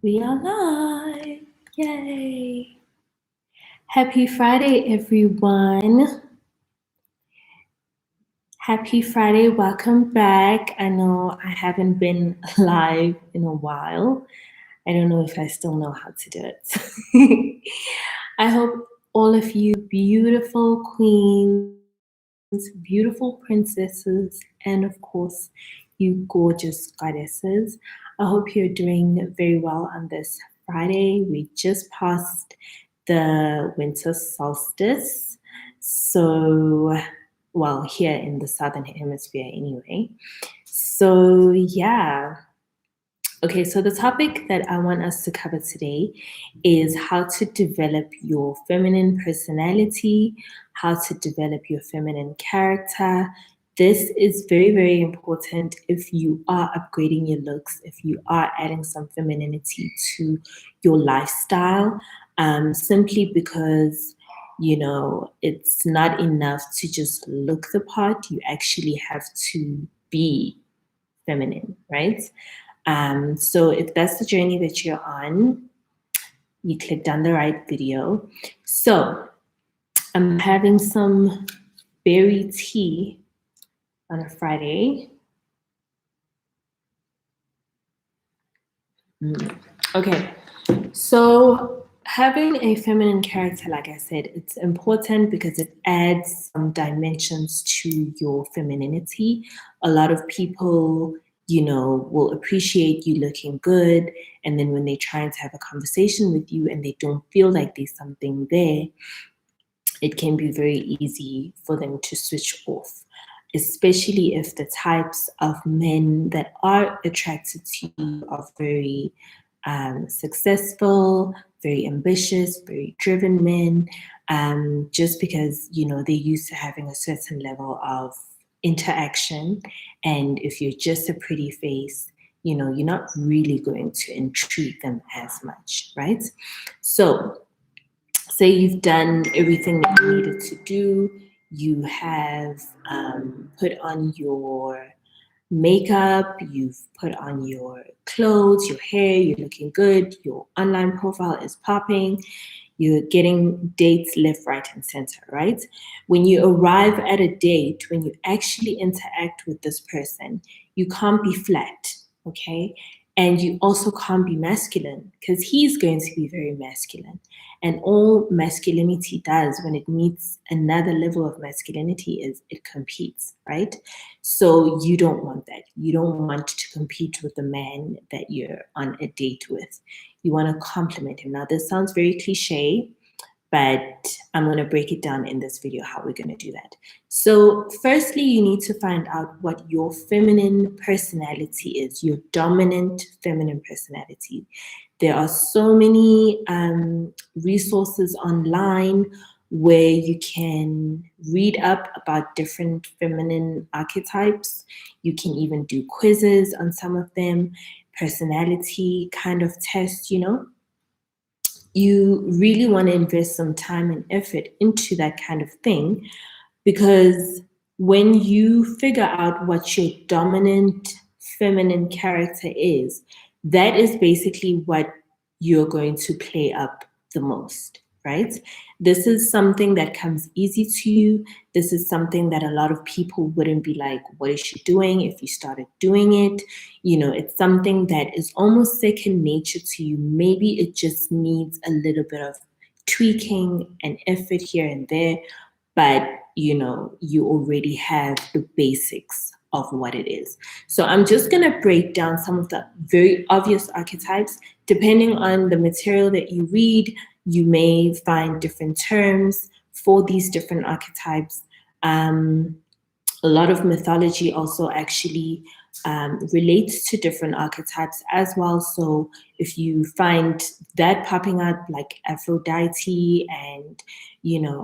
We are live. Yay. Happy Friday, everyone. Happy Friday. Welcome back. I know I haven't been live in a while. I don't know if I still know how to do it. I hope all of you beautiful queens, beautiful princesses, and of course, you gorgeous goddesses. I hope you're doing very well on this Friday. We just passed the winter solstice. So, well, here in the southern hemisphere anyway. So, yeah. Okay, so the topic that I want us to cover today is how to develop your feminine personality, how to develop your feminine character. This is very, very important if you are upgrading your looks, if you are adding some femininity to your lifestyle, simply because it's not enough to just look the part. You actually have to be feminine, right? So if that's the journey that you're on, you clicked on the right video. So I'm having some berry tea on a Friday. Okay, so having a feminine character, like I said, it's important because it adds some dimensions to your femininity. A lot of people, will appreciate you looking good. And then when they're trying to have a conversation with you and they don't feel like there's something there, it can be very easy for them to switch off, especially if the types of men that are attracted to you are very successful, very ambitious, very driven men, just because, they're used to having a certain level of interaction. And if you're just a pretty face, you're not really going to intrigue them as much, right? So, say you've done everything that you needed to do, you have put on your makeup, you've put on your clothes, your hair, you're looking good, your online profile is popping, you're getting dates left, right, and center, right? When you arrive at a date, when you actually interact with this person, you can't be flat, okay? And you also can't be masculine because he's going to be very masculine. And all masculinity does when it meets another level of masculinity is it competes, right? So you don't want that. You don't want to compete with the man that you're on a date with. You want to compliment him. Now, this sounds very cliche, but I'm going to break it down in this video how we're going to do that. So, firstly, you need to find out what your feminine personality is, your dominant feminine personality. There are so many resources online where you can read up about different feminine archetypes. You can even do quizzes on some of them, personality kind of tests, you really want to invest some time and effort into that kind of thing because when you figure out what your dominant feminine character is, that is basically what you're going to play up the most, right? This is something that comes easy to you. This is something that a lot of people wouldn't be like, what is she doing if you started doing it? It's something that is almost second nature to you. Maybe it just needs a little bit of tweaking and effort here and there, but you already have the basics of what it is. So I'm just going to break down some of the very obvious archetypes. Depending on the material that you read, you may find different terms for these different archetypes. A lot of mythology also actually relates to different archetypes as well. So if you find that popping up, like Aphrodite and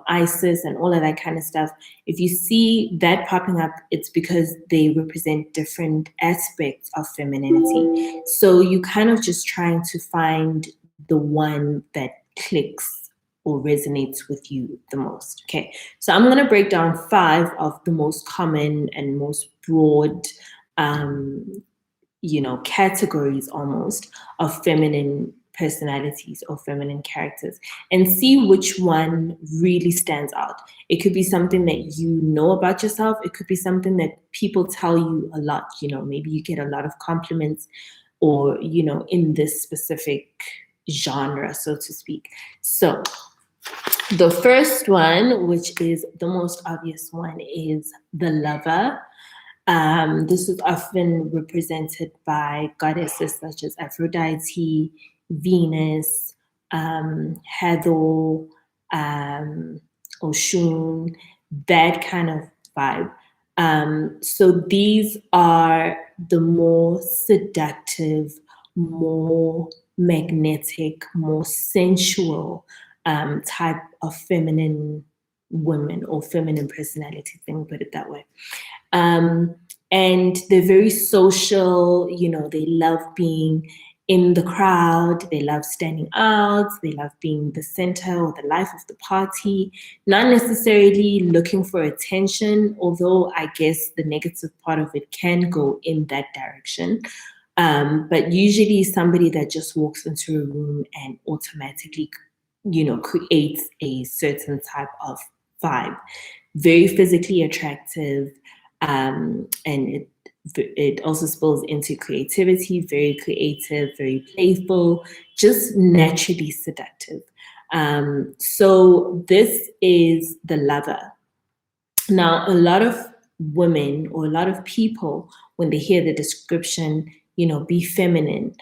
Isis and all of that kind of stuff, if you see that popping up, it's because they represent different aspects of femininity. So you kind of just trying to find the one that clicks or resonates with you the most. Okay, so I'm going to break down 5 of the most common and most broad categories almost of feminine personalities or feminine characters and see which one really stands out. It could be something that you know about yourself. It could be something that people tell you a lot. Maybe you get a lot of compliments or, in this specific genre, so to speak. So the first one, which is the most obvious one, is the lover. This is often represented by goddesses such as Aphrodite, Venus, Hathor, Oshun, that kind of vibe. So these are the more seductive, more magnetic, more sensual type of feminine women or feminine personality, let me put it that way. And they're very social, they love being in the crowd, they love standing out, they love being the center or the life of the party, not necessarily looking for attention, although I guess the negative part of it can go in that direction. But usually somebody that just walks into a room and automatically, creates a certain type of vibe. Very physically attractive, and it also spills into creativity, very creative, very playful, just naturally seductive. So this is the lover. Now, a lot of women or a lot of people, when they hear the description, be feminine,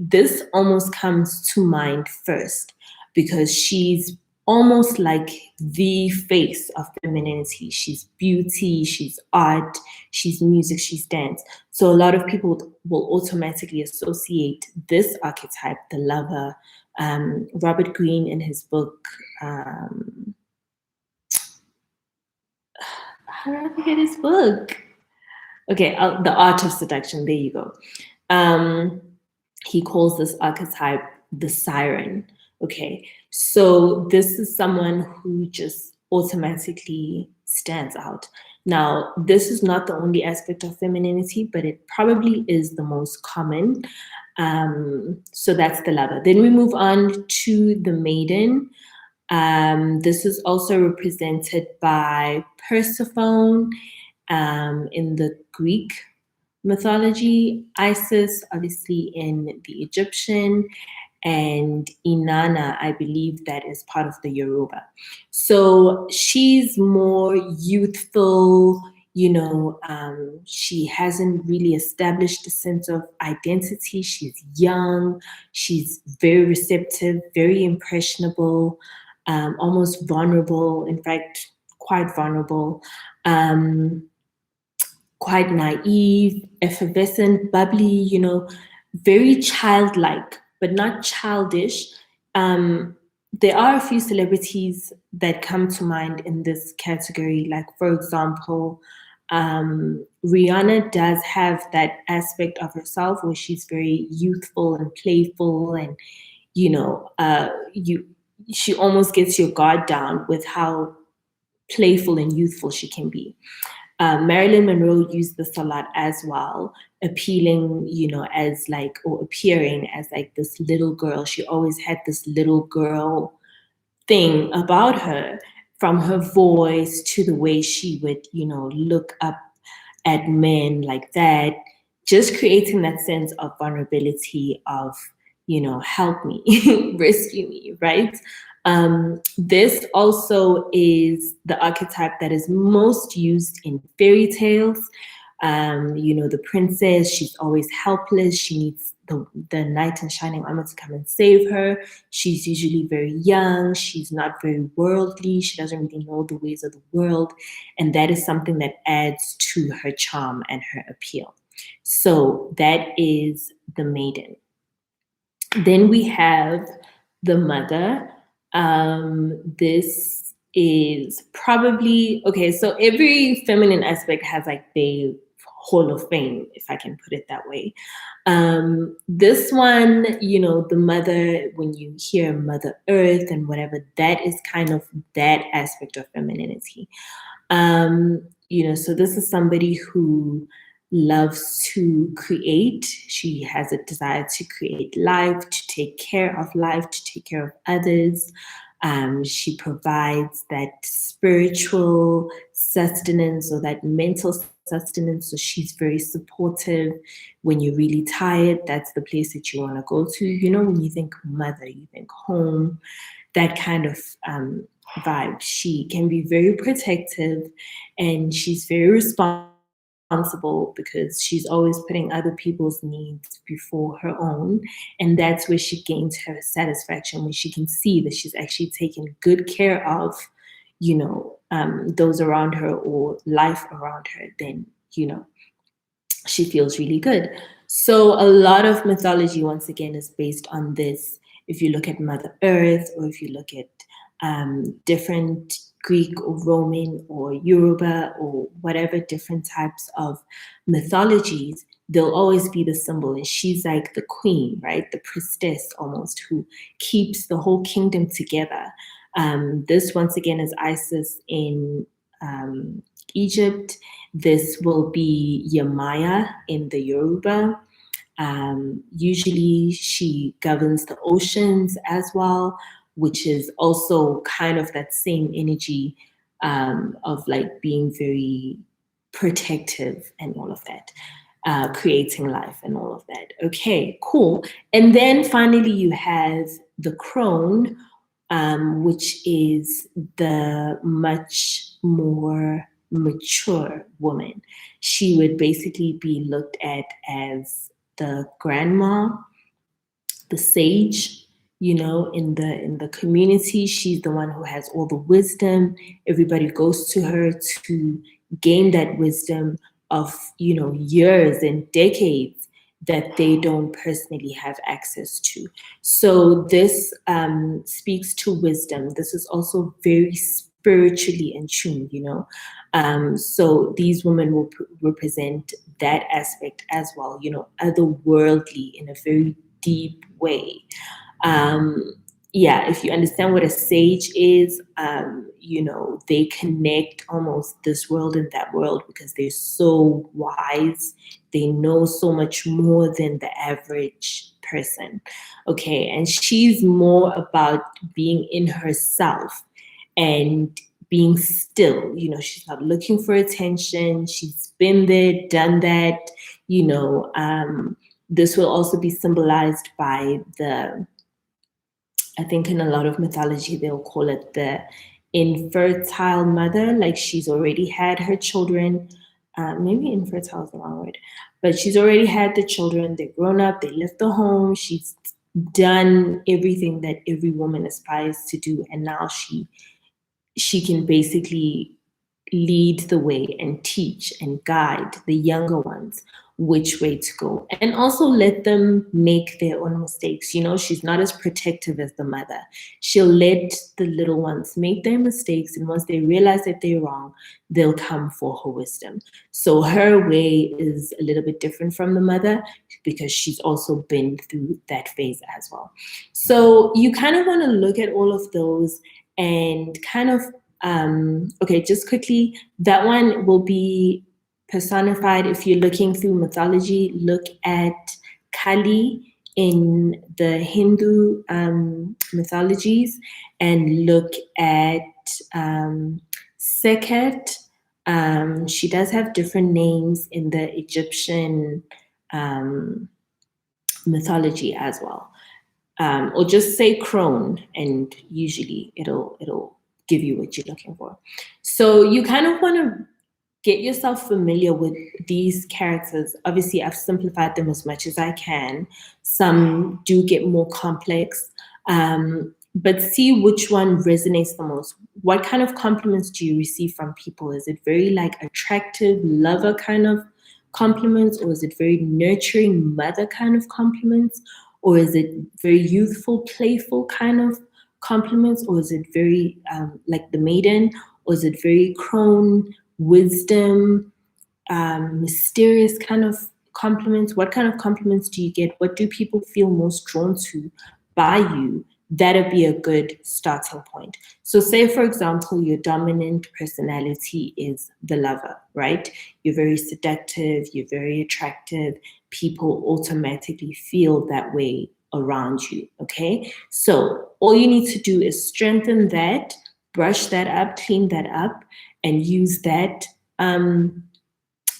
this almost comes to mind first because she's almost like the face of femininity. She's beauty, she's art, she's music, she's dance. So a lot of people will automatically associate this archetype, the lover. Robert Greene, in his book, how did I forget his book? Okay, The Art of Seduction, there you go. He calls this archetype the siren. Okay, so this is someone who just automatically stands out. Now, this is not the only aspect of femininity, but it probably is the most common. So that's the lover. Then we move on to the maiden. This is also represented by Persephone in the Greek mythology, Isis, obviously in the Egyptian, and Inanna, I believe that is part of the Yoruba. So she's more youthful, she hasn't really established a sense of identity. She's young, she's very receptive, very impressionable, almost vulnerable, in fact, quite vulnerable. Quite naive, effervescent, bubbly, very childlike, but not childish. There are a few celebrities that come to mind in this category. Like, for example, Rihanna does have that aspect of herself where she's very youthful and playful, and she almost gets your guard down with how playful and youthful she can be. Marilyn Monroe used this a lot as well, appealing, as like, or appearing as like this little girl. She always had this little girl thing about her, from her voice to the way she would, look up at men like that, just creating that sense of vulnerability of, help me, rescue me, right? This also is the archetype that is most used in fairy tales. The princess, she's always helpless. She needs the knight in shining armor to come and save her. She's usually very young. She's not very worldly. She doesn't really know the ways of the world. And that is something that adds to her charm and her appeal. So that is the maiden. Then we have the mother. This is probably, okay, so every feminine aspect has like the Hall of Fame, if I can put it that way. This one, the mother, when you hear Mother Earth and whatever, that is kind of that aspect of femininity. So this is somebody who loves to create. She has a desire to create life, to take care of life, to take care of others. She provides that spiritual sustenance or that mental sustenance. So she's very supportive. When you're really tired, that's the place that you want to go to. You know, when you think mother, you think home, that kind of vibe. She can be very protective and she's very responsible because she's always putting other people's needs before her own. And that's where she gains her satisfaction, when she can see that she's actually taking good care of, those around her or life around her. Then, she feels really good. So a lot of mythology, once again, is based on this. If you look at Mother Earth, or if you look at different Greek or Roman or Yoruba or whatever different types of mythologies, there'll always be the symbol. And she's like the queen, right? The priestess almost, who keeps the whole kingdom together. This, once again, is Isis in Egypt. This will be Yemaya in the Yoruba. Usually she governs the oceans as well, which is also kind of that same energy of like being very protective and all of that, creating life and all of that. Okay, cool. And then finally you have the crone, which is the much more mature woman. She would basically be looked at as the grandma, the sage, in the community. She's the one who has all the wisdom. Everybody goes to her to gain that wisdom of, years and decades that they don't personally have access to. So this speaks to wisdom. This is also very spiritually in tune, so these women will represent that aspect as well, otherworldly in a very deep way. Yeah, if you understand what a sage is, they connect almost this world and that world because they're so wise. They know so much more than the average person. Okay, and she's more about being in herself and being still. She's not looking for attention. She's been there, done that. This will also be symbolized by I think in a lot of mythology, they'll call it the infertile mother. Like she's already had her children. Maybe infertile is the wrong word, but she's already had the children. They're grown up. They left the home. She's done everything that every woman aspires to do, and now she can basically lead the way and teach and guide the younger ones which way to go, and also let them make their own mistakes. She's not as protective as the mother. She'll let the little ones make their mistakes, and once they realize that they're wrong, they'll come for her wisdom. So her way is a little bit different from the mother because she's also been through that phase as well. So you kind of want to look at all of those and kind of okay, just quickly, that one will be personified. If you're looking through mythology, look at Kali in the Hindu mythologies, and look at Sekhet. She does have different names in the Egyptian mythology as well. Or just say crone, and usually it'll give you what you're looking for. So you kind of want to get yourself familiar with these characters. Obviously, I've simplified them as much as I can. Some do get more complex, but see which one resonates the most. What kind of compliments do you receive from people? Is it very like attractive lover kind of compliments, or is it very nurturing mother kind of compliments? Or is it very youthful, playful kind of compliments? Or is it very like the maiden? Or is it very crone, wisdom, mysterious kind of compliments? What kind of compliments do you get? What do people feel most drawn to by you that'd be a good starting point. So say, for example, your dominant personality is the lover, right? You're very seductive, you're very attractive. People automatically feel that way around you, okay? So all you need to do is strengthen that, brush that up, clean that up, and use that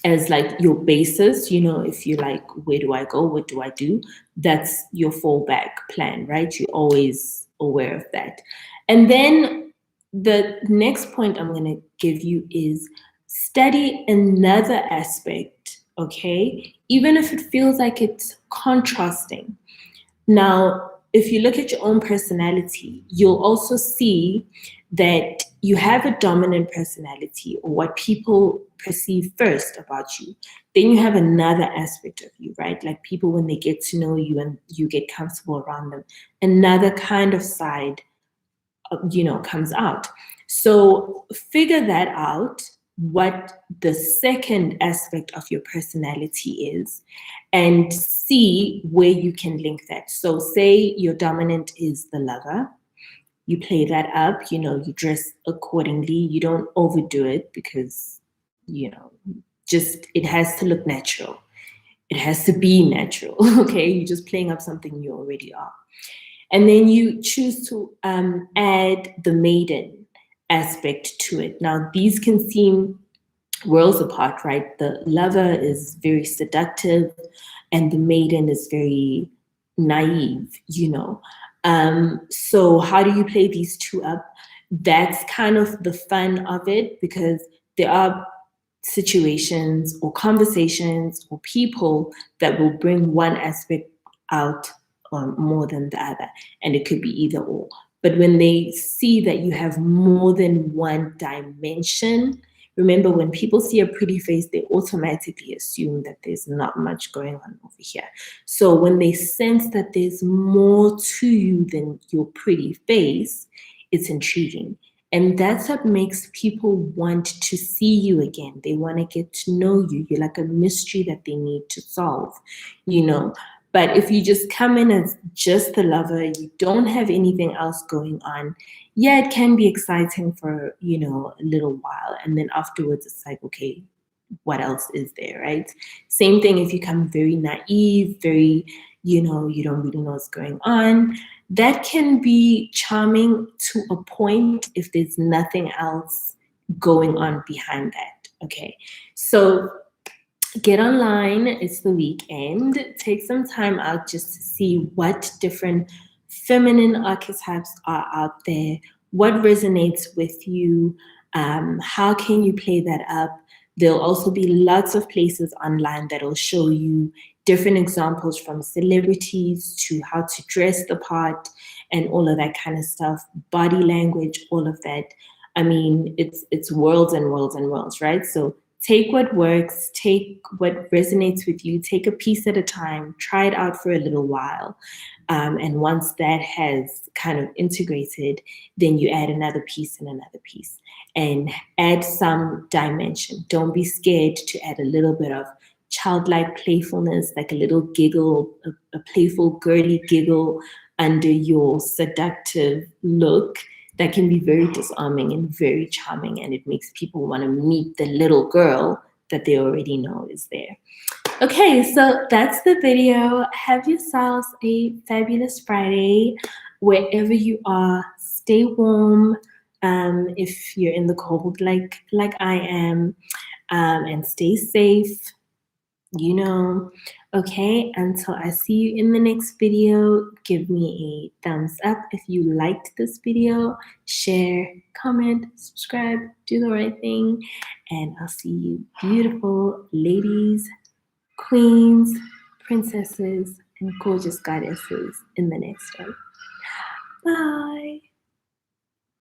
as like your basis. If you're like, where do I go? What do I do? That's your fallback plan, right? You're always aware of that. And then the next point I'm going to give you is study another aspect, okay? Even if it feels like it's contrasting. Now, if you look at your own personality, you'll also see that you have a dominant personality, or what people perceive first about you. Then you have another aspect of you, right? Like people, when they get to know you and you get comfortable around them, another kind of side, comes out. So figure that out, what the second aspect of your personality is, and see where you can link that. So say your dominant is the lover. You play that up, you dress accordingly. You don't overdo it because, just it has to look natural. It has to be natural, okay? You're just playing up something you already are. And then you choose to add the maiden aspect to it. Now, these can seem worlds apart, right? The lover is very seductive and the maiden is very naive, So how do you play these two up? That's kind of the fun of it, because there are situations or conversations or people that will bring one aspect out more than the other, and it could be either or. But when they see that you have more than one dimension, remember, when people see a pretty face, they automatically assume that there's not much going on over here. So when they sense that there's more to you than your pretty face, it's intriguing. And that's what makes people want to see you again. They want to get to know you. You're like a mystery that they need to solve, But if you just come in as just the lover, you don't have anything else going on, yeah, it can be exciting for, a little while. And then afterwards, it's like, okay, what else is there, right? Same thing if you come very naive, very, you don't really know what's going on. That can be charming to a point if there's nothing else going on behind that, okay? So get online. It's the weekend. Take some time out just to see what different feminine archetypes are out there, what resonates with you, how can you play that up. There'll also be lots of places online that'll show you different examples, from celebrities to how to dress the part and all of that kind of stuff, body language, all of that. I mean, it's worlds and worlds and worlds, right? So take what works, take what resonates with you, take a piece at a time, try it out for a little while. And once that has kind of integrated, then you add another piece and another piece, and add some dimension. Don't be scared to add a little bit of childlike playfulness, like a little giggle, a playful girly giggle under your seductive look. That can be very disarming and very charming, and it makes people want to meet the little girl that they already know is there. Okay, so that's the video. Have yourselves a fabulous Friday wherever you are. Stay warm if you're in the cold like I am, and stay safe. Okay, until I see you in the next video, give me a thumbs up if you liked this video, share, comment, subscribe, do the right thing, and I'll see you beautiful ladies, queens, princesses, and gorgeous goddesses in the next one. Bye.